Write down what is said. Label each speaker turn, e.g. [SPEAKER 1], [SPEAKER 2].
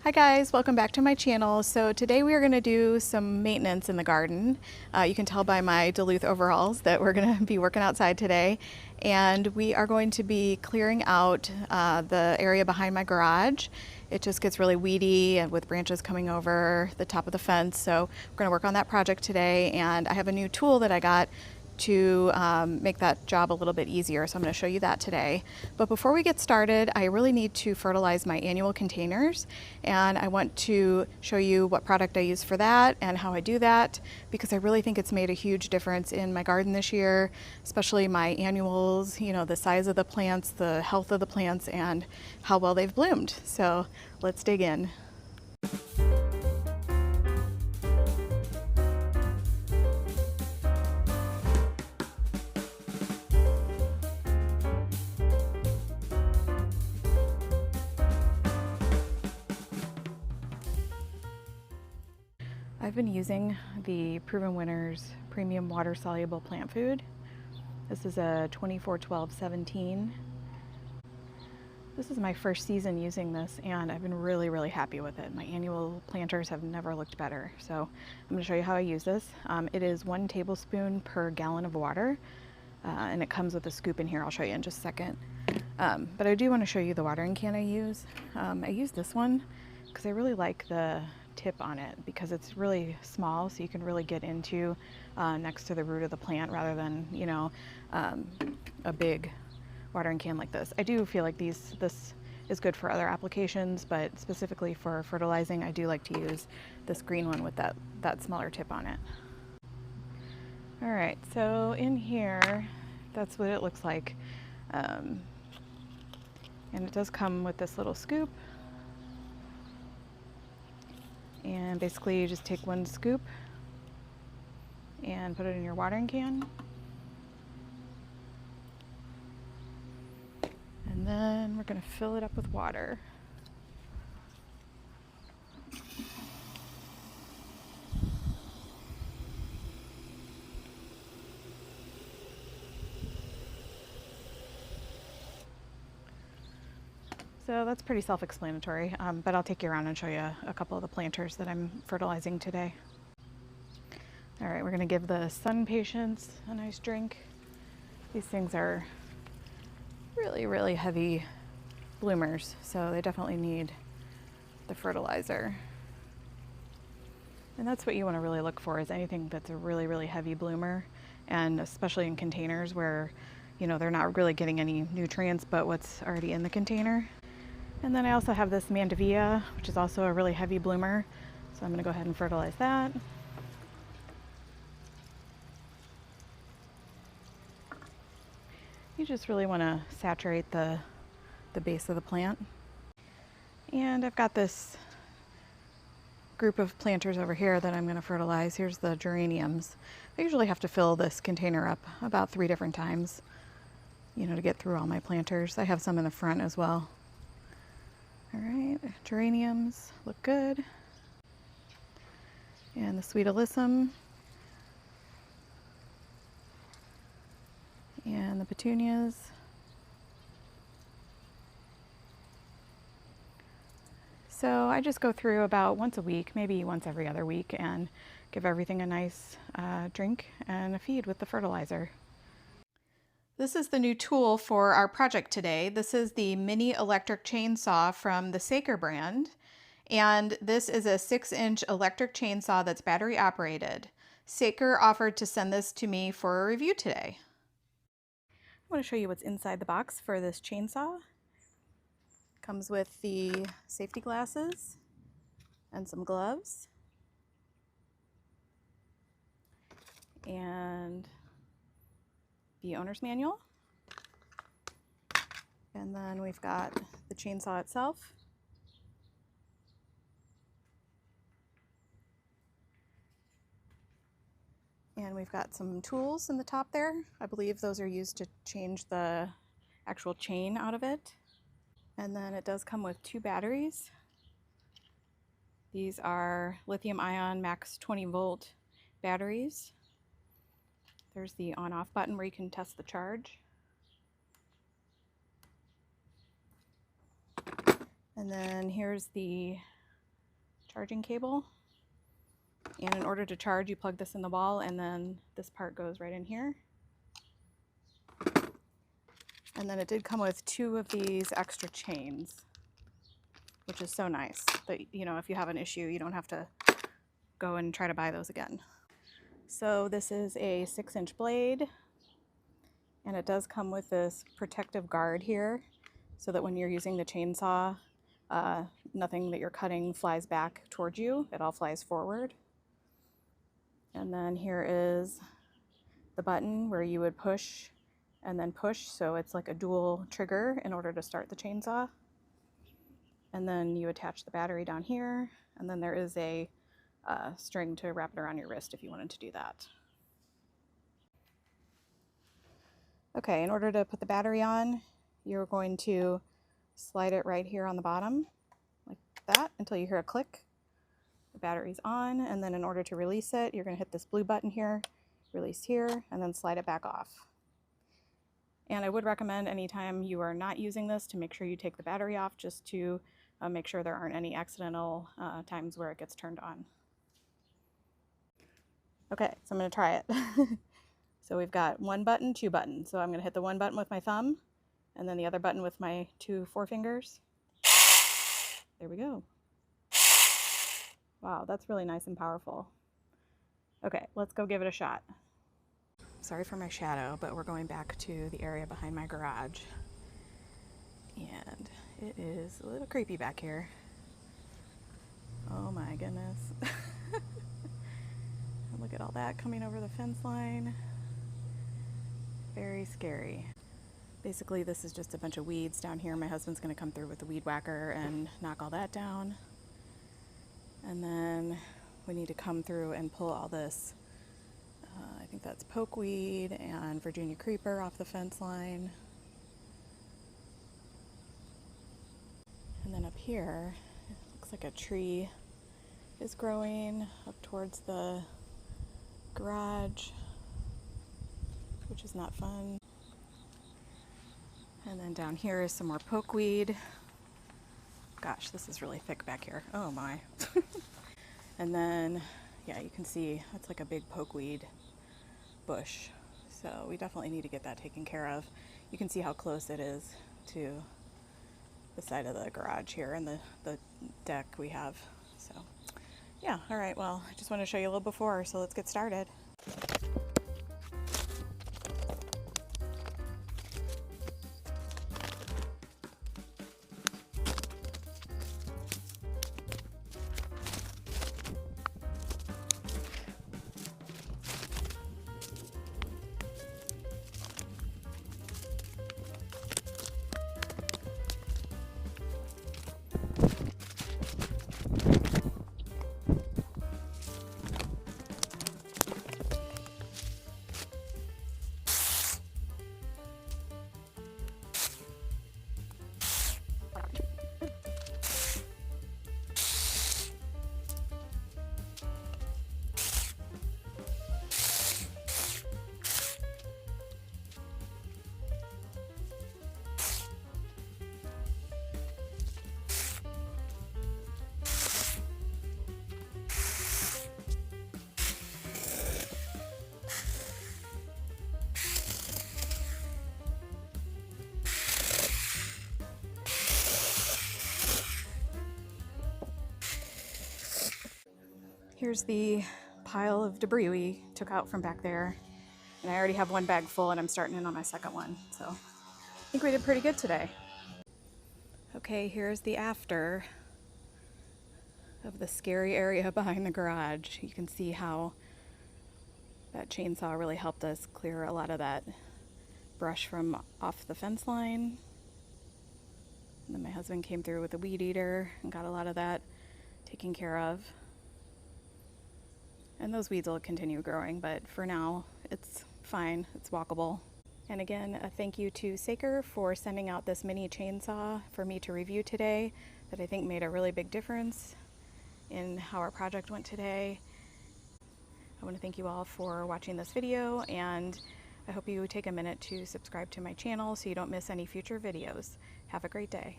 [SPEAKER 1] Hi guys, welcome back to my channel. So today we are going to do some maintenance in the garden. You can tell by my Duluth overalls that we're going to be working outside today, and we are going to be clearing out the area behind my garage. It just gets really weedy and with branches coming over the top of the fence, so we're going to work on that project today, and I have a new tool that I got to make that job a little bit easier, so I'm going to show you that today. But before we get started, I really need to fertilize my annual containers, and I want to show you what product I use for that and how I do that, because I really think it's made a huge difference in my garden this year, especially my annuals, you know, the size of the plants, the health of the plants, and how well they've bloomed. So let's dig in. I've been using the Proven Winners Premium Water Soluble Plant Food. This is a 24-12-17. This is my first season using this, and I've been really happy with it. My annual planters have never looked better. So I'm going to show you how I use this. It is 1 tablespoon per gallon of water, and it comes with a scoop in here. I'll show you in just a second. But I do want to show you the watering can I use. I use this one because I really like the tip on it, because it's really small, so you can really get into next to the root of the plant rather than, you know, a big watering can like this. I do feel like this is good for other applications, but specifically for fertilizing, I do like to use this green one with that smaller tip on it. All right, so in here, that's what it looks like. And it does come with this little scoop. And basically you just take 1 scoop and put it in your watering can. And then we're going to fill it up with water. So that's pretty self-explanatory, but I'll take you around and show you a couple of the planters that I'm fertilizing today. All right, we're going to give the sun patience a nice drink. These things are really heavy bloomers, so they definitely need the fertilizer. And that's what you want to really look for, is anything that's a really heavy bloomer, and especially in containers where, you know, they're not really getting any nutrients but what's already in the container. And then I also have this Mandevilla, which is also a really heavy bloomer. So I'm going to go ahead and fertilize that. You just really want to saturate the base of the plant. And I've got this group of planters over here that I'm going to fertilize. Here's the geraniums. I usually have to fill this container up about 3 different times, you know, to get through all my planters. I have some in the front as well. All right, geraniums look good. And the sweet alyssum. And the petunias. So I just go through about once a week, maybe once every other week, and give everything a nice drink and a feed with the fertilizer. This is the new tool for our project today. This is the mini electric chainsaw from the Saker brand. And this is a 6-inch electric chainsaw that's battery operated. Saker offered to send this to me for a review today. I want to show you what's inside the box for this chainsaw. Comes with the safety glasses and some gloves. And the owner's manual. And then we've got the chainsaw itself. And we've got some tools in the top there. I believe those are used to change the actual chain out of it. And then it does come with 2 batteries. These are lithium-ion max 20-volt batteries. There's the on-off button where you can test the charge. And then here's the charging cable. And in order to charge, you plug this in the wall, and then this part goes right in here. And then it did come with 2 of these extra chains, which is so nice. But, you know, if you have an issue, you don't have to go and try to buy those again. So this is a 6-inch blade, and it does come with this protective guard here so that when you're using the chainsaw, nothing that you're cutting flies back towards you. It all flies forward. And then here is the button where you would push and then push, so it's like a dual trigger in order to start the chainsaw. And then you attach the battery down here, and then there is a string to wrap it around your wrist if you wanted to do that. Okay, in order to put the battery on, you're going to slide it right here on the bottom, like that, until you hear a click. The battery's on, and then in order to release it, you're going to hit this blue button here, release here, and then slide it back off. And I would recommend anytime you are not using this to make sure you take the battery off, just to make sure there aren't any accidental times where it gets turned on. Okay, so I'm going to try it. So we've got 1 button, 2 buttons. So I'm going to hit the 1 button with my thumb, and then the other button with my 2 forefingers. There we go. Wow, that's really nice and powerful. Okay, let's go give it a shot. Sorry for my shadow, but we're going back to the area behind my garage. And it is a little creepy back here. Oh my goodness. Look at all that coming over the fence line. Very scary. Basically, this is just a bunch of weeds down here. My husband's going to come through with the weed whacker and knock all that down. And then we need to come through and pull all this, I think that's pokeweed and Virginia creeper off the fence line. And then up here, it looks like a tree is growing up towards the garage, which is not fun. And then down here is some more pokeweed. Gosh, this is really thick back here. Oh my. And then, yeah, you can see that's like a big pokeweed bush. So we definitely need to get that taken care of. You can see how close it is to the side of the garage here and the deck we have. So yeah, all right, well, I just want to show you a little before, so let's get started. Here's the pile of debris we took out from back there. And I already have 1 bag full and I'm starting in on my 2nd one. So I think we did pretty good today. Okay, here's the after of the scary area behind the garage. You can see how that chainsaw really helped us clear a lot of that brush from off the fence line. And then my husband came through with a weed eater and got a lot of that taken care of. And those weeds will continue growing, but for now, it's fine, it's walkable. And again, a thank you to Saker for sending out this mini chainsaw for me to review today that I think made a really big difference in how our project went today. I want to thank you all for watching this video, and I hope you take a minute to subscribe to my channel so you don't miss any future videos. Have a great day.